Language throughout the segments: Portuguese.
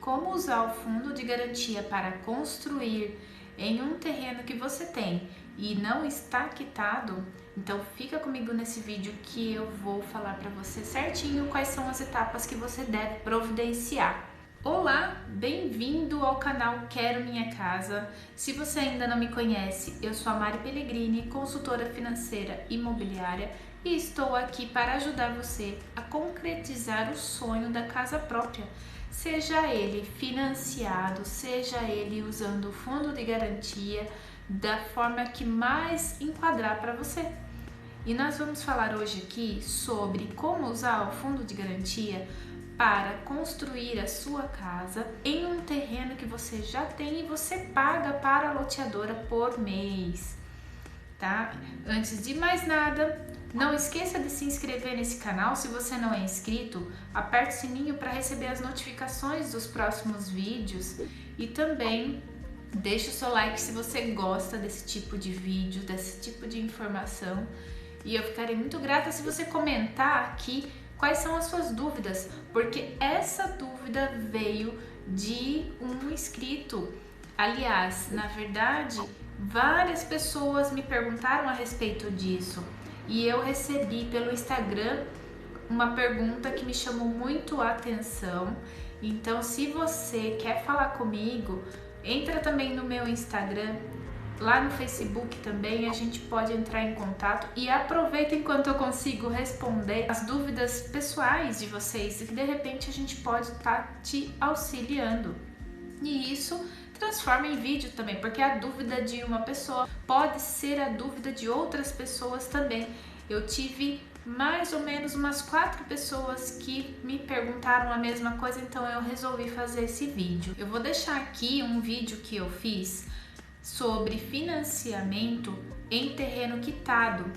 como usar o fundo de garantia para construir em um terreno que você tem e não está quitado, então fica comigo nesse vídeo que eu vou falar para você certinho quais são as etapas que você deve providenciar. Olá, bem-vindo ao canal Quero Minha Casa. Se você ainda não me conhece, eu sou a Mari Pellegrini, consultora financeira imobiliária, e estou aqui para ajudar você a concretizar o sonho da casa própria, seja ele financiado, seja ele usando o fundo de garantia, da forma que mais enquadrar para você. E nós vamos falar hoje aqui sobre como usar o fundo de garantia para construir a sua casa em um terreno que você já tem e você paga para a loteadora por mês, tá? Antes de mais nada, não esqueça de se inscrever nesse canal. Se você não é inscrito, aperte o sininho para receber as notificações dos próximos vídeos e também deixe o seu like se você gosta desse tipo de vídeo, desse tipo de informação. E eu ficarei muito grata se você comentar aqui quais são as suas dúvidas, porque essa dúvida veio de um inscrito. Aliás, na verdade, várias pessoas me perguntaram a respeito disso e eu recebi pelo Instagram uma pergunta que me chamou muito a atenção. Então, se você quer falar comigo, entra também no meu Instagram. Lá no Facebook também a gente pode entrar em contato e aproveita enquanto eu consigo responder as dúvidas pessoais de vocês e que de repente a gente pode estar te auxiliando. E isso transforma em vídeo também, porque a dúvida de uma pessoa pode ser a dúvida de outras pessoas também. Eu tive mais ou menos umas 4 pessoas que me perguntaram a mesma coisa, então eu resolvi fazer esse vídeo. Eu vou deixar aqui um vídeo que eu fiz sobre financiamento em terreno quitado.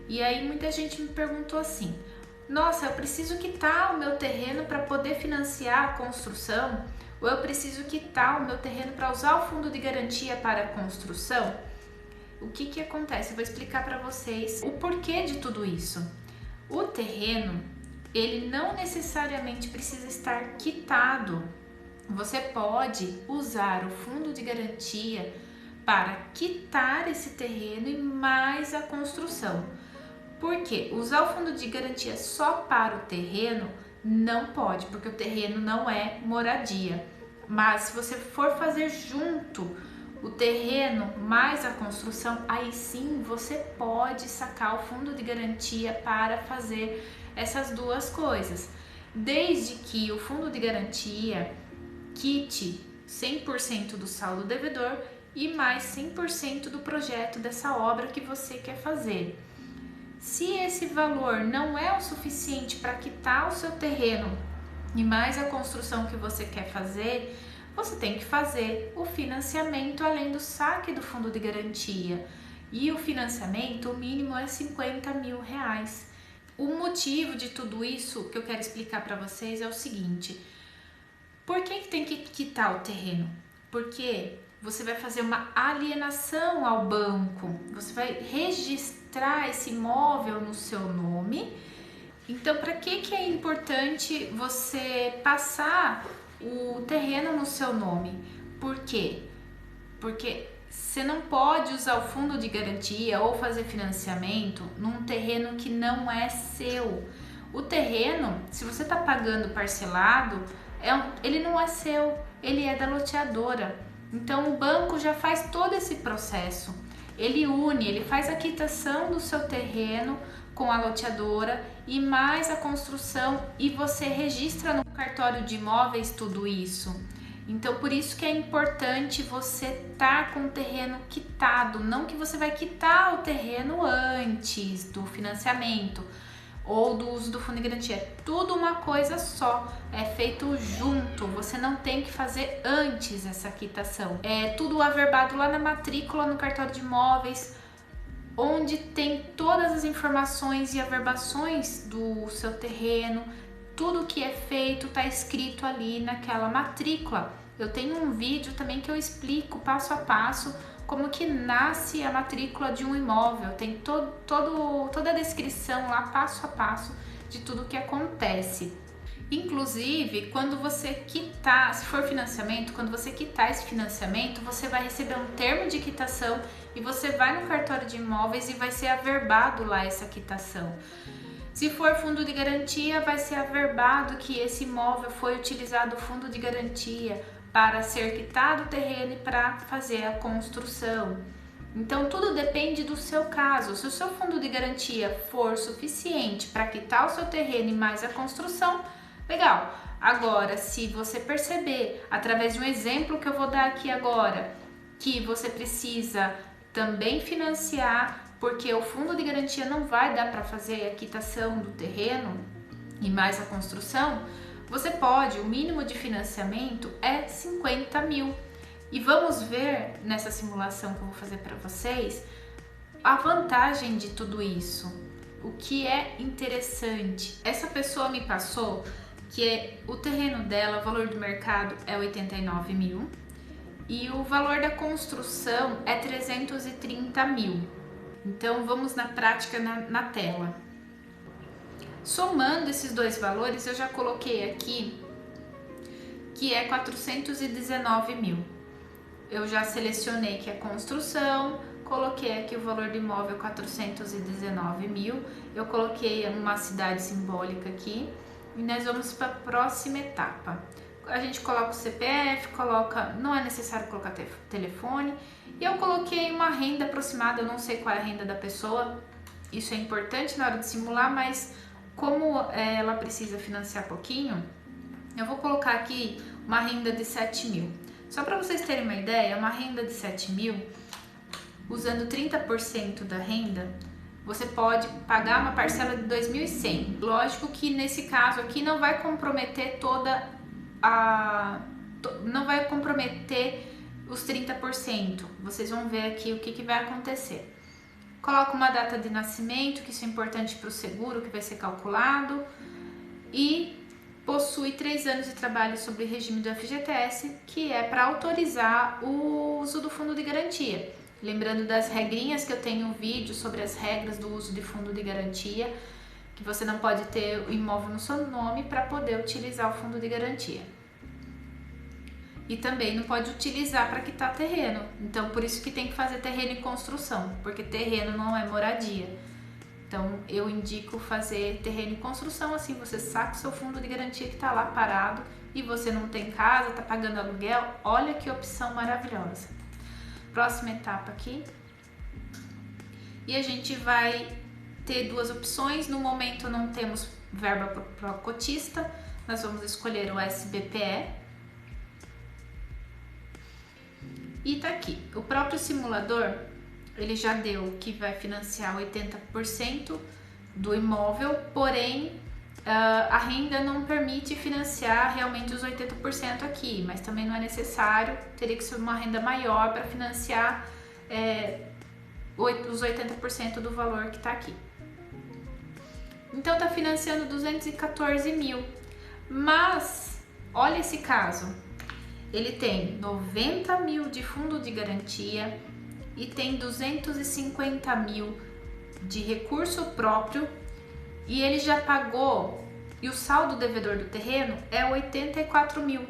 E aí muita gente me perguntou assim: nossa, eu preciso quitar o meu terreno para poder financiar a construção? Ou eu preciso quitar o meu terreno para usar o fundo de garantia para a construção? O que acontece? Eu vou explicar para vocês o porquê de tudo isso. O terreno, ele não necessariamente precisa estar quitado. Você pode usar o fundo de garantia para quitar esse terreno e mais a construção. Por quê? Usar o fundo de garantia só para o terreno não pode, porque o terreno não é moradia. Mas se você for fazer junto o terreno mais a construção, aí sim você pode sacar o fundo de garantia para fazer essas duas coisas. Desde que o fundo de garantia quite 100% do saldo devedor e mais 100% do projeto dessa obra que você quer fazer. Se esse valor não é o suficiente para quitar o seu terreno e mais a construção que você quer fazer, você tem que fazer o financiamento além do saque do fundo de garantia. E o financiamento, o mínimo é R$50 mil. O motivo de tudo isso que eu quero explicar para vocês é o seguinte: por que tem que quitar o terreno? Porque você vai fazer uma alienação ao banco, você vai registrar esse imóvel no seu nome. Então, para que é importante você passar o terreno no seu nome? Por quê? Porque você não pode usar o fundo de garantia ou fazer financiamento num terreno que não é seu. O terreno, se você está pagando parcelado, ele não é seu, ele é da loteadora. Então o banco já faz todo esse processo. Ele faz a quitação do seu terreno com a loteadora e mais a construção, e você registra no cartório de imóveis tudo isso. Então por isso que é importante você estar com o terreno quitado, não que você vai quitar o terreno antes do financiamento ou do uso do fundo de garantia. É tudo uma coisa só, é feito junto, você não tem que fazer antes essa quitação. É tudo averbado lá na matrícula, no cartório de imóveis, onde tem todas as informações e averbações do seu terreno. Tudo que é feito está escrito ali naquela matrícula. Eu tenho um vídeo também que eu explico passo a passo como que nasce a matrícula de um imóvel. Tem toda a descrição lá, passo a passo, de tudo que acontece. Inclusive, quando você quitar, se for financiamento, quando você quitar esse financiamento, você vai receber um termo de quitação e você vai no cartório de imóveis e vai ser averbado lá essa quitação. Se for fundo de garantia, vai ser averbado que esse imóvel foi utilizado o fundo de garantia para ser quitado o terreno e para fazer a construção. Então, tudo depende do seu caso. Se o seu fundo de garantia for suficiente para quitar o seu terreno e mais a construção, legal. Agora, se você perceber, através de um exemplo que eu vou dar aqui agora, que você precisa também financiar, porque o fundo de garantia não vai dar para fazer a quitação do terreno e mais a construção, você pode, o mínimo de financiamento é 50 mil. E vamos ver nessa simulação que eu vou fazer para vocês a vantagem de tudo isso, o que é interessante. Essa pessoa me passou que o terreno dela, o valor do mercado é 89 mil e o valor da construção é 330 mil. Então vamos na prática na tela. Somando esses dois valores, eu já coloquei aqui que é 419 mil. Eu já selecionei que é construção, coloquei aqui o valor do imóvel 419 mil, eu coloquei uma cidade simbólica aqui e nós vamos para a próxima etapa. A gente coloca o CPF, não é necessário colocar telefone, e eu coloquei uma renda aproximada, eu não sei qual é a renda da pessoa, isso é importante na hora de simular, mas como ela precisa financiar pouquinho, eu vou colocar aqui uma renda de 7 mil. Só para vocês terem uma ideia, uma renda de 7 mil, usando 30% da renda, você pode pagar uma parcela de 2.100. Lógico que nesse caso aqui não vai comprometer não vai comprometer os 30%. Vocês vão ver aqui o que vai acontecer. Coloca uma data de nascimento, que isso é importante para o seguro que vai ser calculado, e possui 3 anos de trabalho sobre regime do FGTS, que é para autorizar o uso do fundo de garantia. Lembrando das regrinhas que eu tenho um vídeo sobre as regras do uso de fundo de garantia, que você não pode ter o imóvel no seu nome para poder utilizar o fundo de garantia. E também não pode utilizar para quitar terreno. Então, por isso que tem que fazer terreno em construção, porque terreno não é moradia. Então, eu indico fazer terreno em construção, assim você saca o seu fundo de garantia que está lá parado e você não tem casa, está pagando aluguel. Olha que opção maravilhosa. Próxima etapa aqui. E a gente vai ter duas opções. No momento não temos verba para o cotista, nós vamos escolher o SBPE. E tá aqui, o próprio simulador, ele já deu que vai financiar 80% do imóvel, porém a renda não permite financiar realmente os 80% aqui, mas também não é necessário, teria que ser uma renda maior para financiar os 80% do valor que tá aqui. Então tá financiando 214 mil, mas olha esse caso. Ele tem 90 mil de fundo de garantia e tem 250 mil de recurso próprio e ele já pagou, e o saldo devedor do terreno é 84 mil.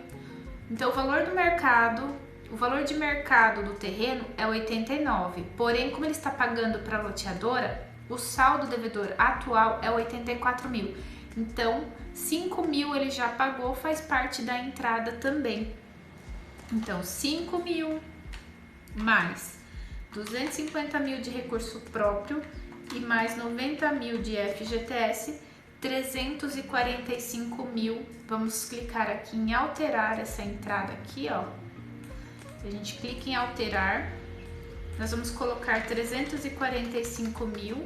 Então o valor de mercado do terreno é 89, porém como ele está pagando para a loteadora, o saldo devedor atual é 84 mil. Então 5 mil ele já pagou, faz parte da entrada também. Então, 5 mil mais 250 mil de recurso próprio e mais 90 mil de FGTS, 345 mil. Vamos clicar aqui em alterar essa entrada aqui, ó. A gente clica em alterar. Nós vamos colocar 345 mil.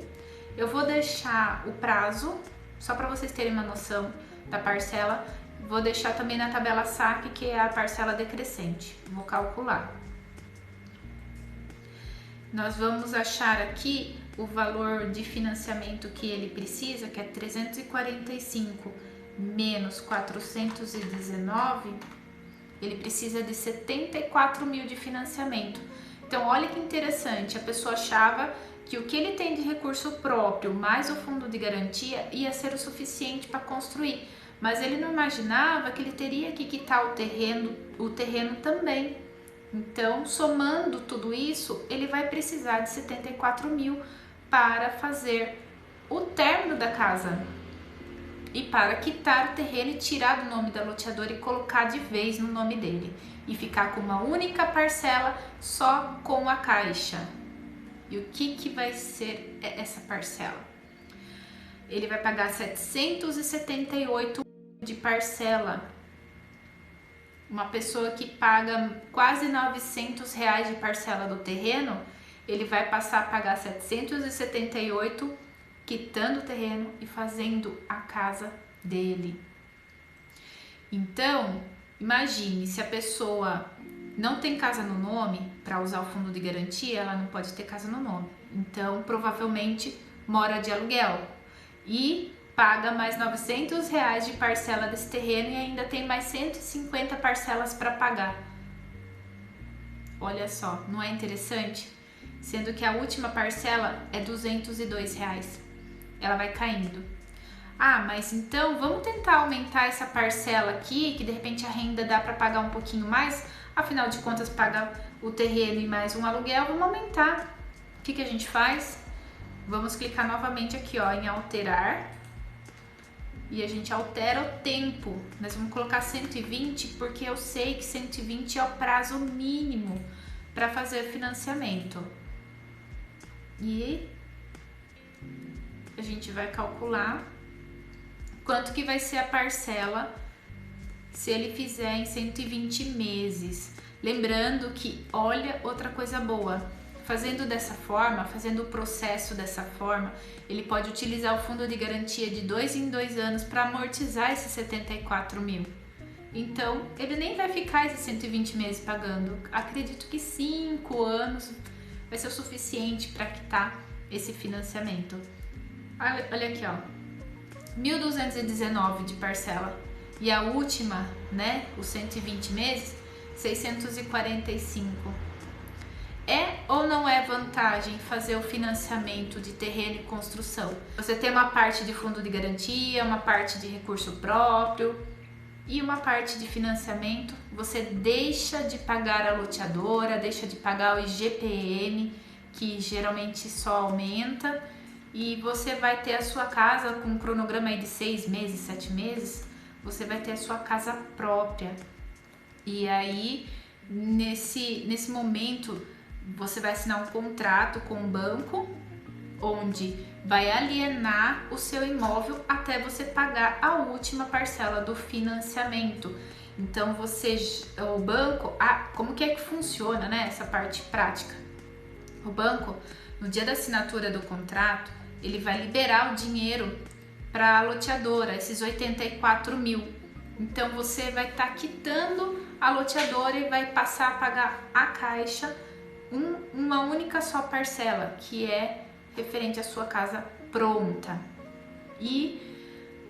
Eu vou deixar o prazo, só para vocês terem uma noção da parcela. Vou deixar também na tabela saque, que é a parcela decrescente. Vou calcular. Nós vamos achar aqui o valor de financiamento que ele precisa, que é 345 menos 419. Ele precisa de 74 mil de financiamento. Então, olha que interessante. A pessoa achava que o que ele tem de recurso próprio mais o fundo de garantia ia ser o suficiente para construir. mas ele não imaginava que ele teria que quitar o terreno também. Então, somando tudo isso, ele vai precisar de 74 mil para fazer o término da casa e para quitar o terreno e tirar do nome da loteadora e colocar de vez no nome dele e ficar com uma única parcela só com a Caixa. E o que vai ser essa parcela? Ele vai pagar 778 de parcela. Uma pessoa que paga quase 900 reais de parcela do terreno, ele vai passar a pagar 778, quitando o terreno e fazendo a casa dele. Então, imagine, se a pessoa não tem casa no nome, para usar o fundo de garantia, ela não pode ter casa no nome. Então, provavelmente, mora de aluguel e paga mais 900 reais de parcela desse terreno e ainda tem mais 150 parcelas para pagar. Olha só, não é interessante? Sendo que a última parcela é 202 reais. Ela vai caindo. Ah, mas então vamos tentar aumentar essa parcela aqui, que de repente a renda dá para pagar um pouquinho mais, afinal de contas paga o terreno e mais um aluguel, vamos aumentar. O que a gente faz? Vamos clicar novamente aqui, ó, em alterar. E a gente altera o tempo. Nós vamos colocar 120, porque eu sei que 120 é o prazo mínimo para fazer financiamento. E a gente vai calcular quanto que vai ser a parcela se ele fizer em 120 meses. Lembrando que, olha, outra coisa boa, fazendo dessa forma, fazendo o processo dessa forma, ele pode utilizar o fundo de garantia de 2 em 2 anos para amortizar esses 74 mil. Então, ele nem vai ficar esses 120 meses pagando. Acredito que 5 anos vai ser o suficiente para quitar esse financiamento. Olha aqui, ó, 1.219 de parcela e a última, né, os 120 meses, 645. É ou não é vantagem fazer o financiamento de terreno e construção? Você tem uma parte de fundo de garantia, uma parte de recurso próprio e uma parte de financiamento. Você deixa de pagar a loteadora, deixa de pagar o IGPM, que geralmente só aumenta, e você vai ter a sua casa com um cronograma aí de 6 meses, 7 meses, você vai ter a sua casa própria. E aí, nesse momento, você vai assinar um contrato com o banco, onde vai alienar o seu imóvel até você pagar a última parcela do financiamento. Então, o banco, como que é que funciona, né, essa parte prática? O banco, no dia da assinatura do contrato, ele vai liberar o dinheiro para a loteadora, esses 84 mil. Então, você vai estar quitando a loteadora e vai passar a pagar a Caixa uma única só parcela, que é referente à sua casa pronta. E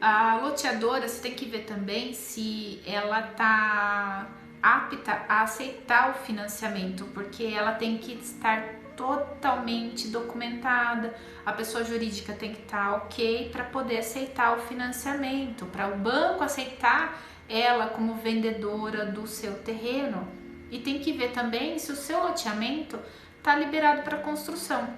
a loteadora, você tem que ver também se ela está apta a aceitar o financiamento, porque ela tem que estar totalmente documentada, a pessoa jurídica tem que estar ok para poder aceitar o financiamento, para o banco aceitar ela como vendedora do seu terreno. E tem que ver também se o seu loteamento está liberado para construção,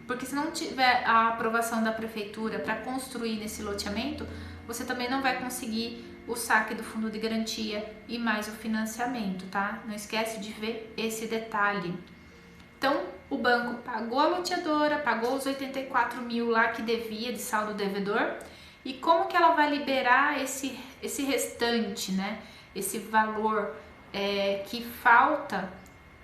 porque se não tiver a aprovação da prefeitura para construir nesse loteamento, você também não vai conseguir o saque do fundo de garantia e mais o financiamento, tá? Não esquece de ver esse detalhe. Então, o banco pagou a loteadora, pagou os 84 mil lá que devia de saldo devedor, e como que ela vai liberar esse restante, né? Esse valor que falta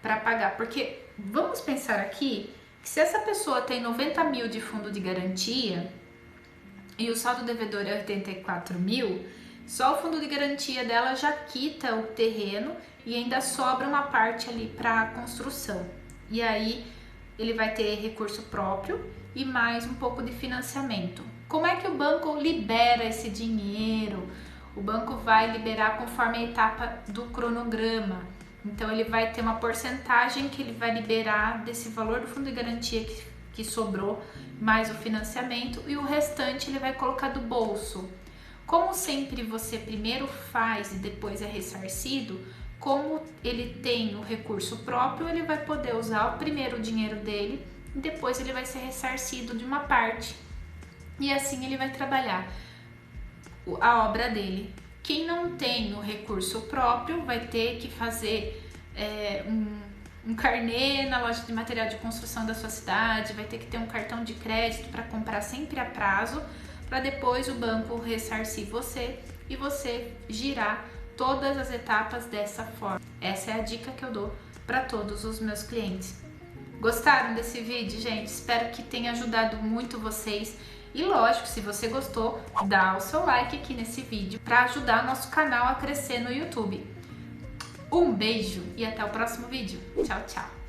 para pagar? Porque vamos pensar aqui que se essa pessoa tem 90 mil de fundo de garantia e o saldo devedor é 84 mil, só o fundo de garantia dela já quita o terreno e ainda sobra uma parte ali para a construção. E aí ele vai ter recurso próprio e mais um pouco de financiamento. Como é que o banco libera esse dinheiro? O banco vai liberar conforme a etapa do cronograma. Então ele vai ter uma porcentagem que ele vai liberar desse valor do fundo de garantia que sobrou, mais o financiamento, e o restante ele vai colocar do bolso. Como sempre você primeiro faz e depois é ressarcido, como ele tem o recurso próprio, ele vai poder usar o primeiro dinheiro dele e depois ele vai ser ressarcido de uma parte. E assim ele vai trabalhar a obra dele. Quem não tem o recurso próprio vai ter que fazer um carnê na loja de material de construção da sua cidade, vai ter que ter um cartão de crédito para comprar sempre a prazo, para depois o banco ressarcir você e você girar todas as etapas dessa forma. Essa é a dica que eu dou para todos os meus clientes. Gostaram desse vídeo, gente? Espero que tenha ajudado muito vocês. E lógico, se você gostou, dá o seu like aqui nesse vídeo para ajudar o nosso canal a crescer no YouTube. Um beijo e até o próximo vídeo. Tchau, tchau!